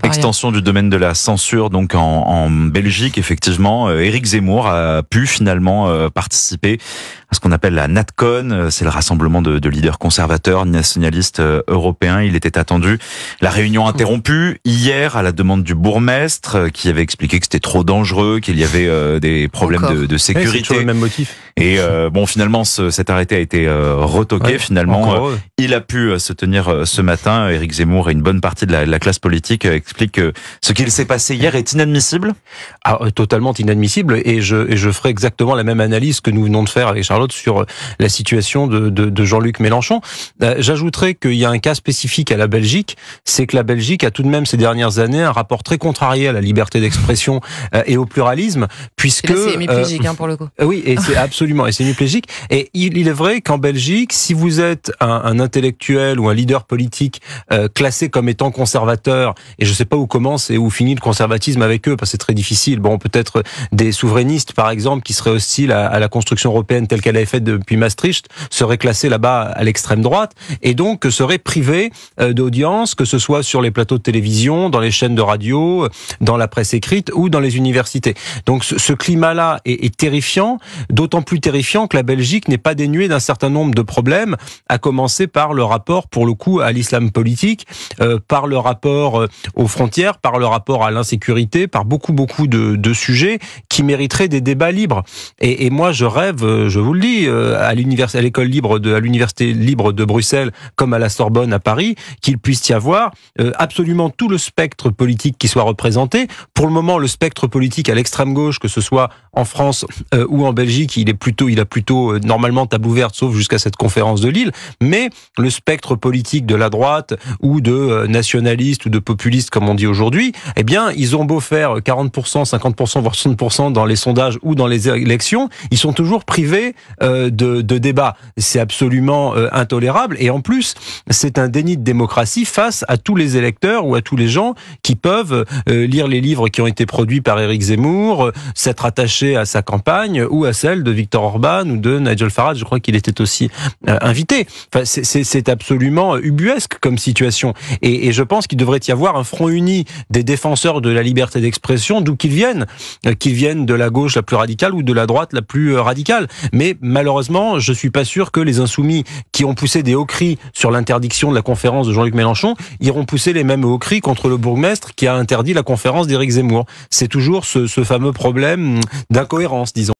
Extension du domaine de la censure donc en Belgique, effectivement. Éric Zemmour a pu finalement participer à ce qu'on appelle la NatCon. C'est le rassemblement de leaders conservateurs, nationalistes européens. Il était attendu. La réunion interrompue hier à la demande du bourgmestre qui avait expliqué que c'était trop dangereux, qu'il y avait des problèmes de sécurité. C'est toujours le même motif. Et bon, finalement, cet arrêté a été retoqué. Finalement, il a pu se tenir ce matin. Éric Zemmour et une bonne partie de la classe politique expliquent que ce qu'il s'est passé hier est inadmissible. Totalement inadmissible. Et je ferai exactement la même analyse que nous venons de faire avec Charlotte sur la situation de Jean-Luc Mélenchon. J'ajouterai qu'il y a un cas spécifique à la Belgique, c'est que la Belgique a tout de même ces dernières années un rapport très contrarié à la liberté d'expression et au pluralisme, puisque... C'est hémiplégique pour le coup. Oui, et c'est absolument, et c'est hémiplégique. Et il est vrai qu'en Belgique, si vous êtes un intellectuel ou un leader politique classé comme étant conservateur, et je ne sais pas où commence et où finit le conservatisme avec eux, parce que c'est très difficile. Bon, peut-être des souverainistes, par exemple, qui seraient hostiles à la construction européenne telle qu'elle avait faite depuis Maastricht, seraient classés là-bas à l'extrême droite, et donc seraient privés d'audience, que ce soit sur les plateaux de télévision, dans les chaînes de radio, dans la presse écrite ou dans les universités. Donc ce climat-là est terrifiant, d'autant plus terrifiant que la Belgique n'est pas dénuée d'un certain nombre de problèmes, à commencer par le rapport, pour le coup, à l'islam politique, par le rapport aux frontières, par le rapport à l'insécurité, par beaucoup de sujets qui mériteraient des débats libres. Et moi, je rêve, je vous le dis, à l'école libre à l'université libre de Bruxelles, comme à la Sorbonne à Paris, qu'il puisse y avoir absolument tout le spectre politique qui soit représenté. Pour le moment, le spectre politique à l'extrême gauche, que ce soit en France ou en Belgique, il a plutôt normalement table ouverte, sauf jusqu'à cette conférence de Lille. Mais le spectre politique de la droite ou de nationalistes ou de populistes, comme on dit aujourd'hui, eh bien, ils ont beau faire 40%, 50%, voire 60% dans les sondages ou dans les élections, ils sont toujours privés de débat. C'est absolument intolérable. Et en plus, c'est un déni de démocratie face à tous les électeurs ou à tous les gens qui peuvent lire les livres qui ont été produits par Éric Zemmour, s'être attachés à sa campagne ou à celle de Viktor Orban ou de Nigel Farage. Je crois qu'il était aussi invité. Enfin, c'est absolument ubuesque comme situation. Et je pense qu'il devrait y avoir un front uni des défenseurs de la liberté d'expression, d'où qu'ils viennent de la gauche la plus radicale ou de la droite la plus radicale. Mais malheureusement, je suis pas sûr que les insoumis qui ont poussé des hauts cris sur l'interdiction de la conférence de Jean-Luc Mélenchon iront pousser les mêmes hauts cris contre le bourgmestre qui a interdit la conférence d'Éric Zemmour. C'est toujours ce fameux problème d'incohérence, disons.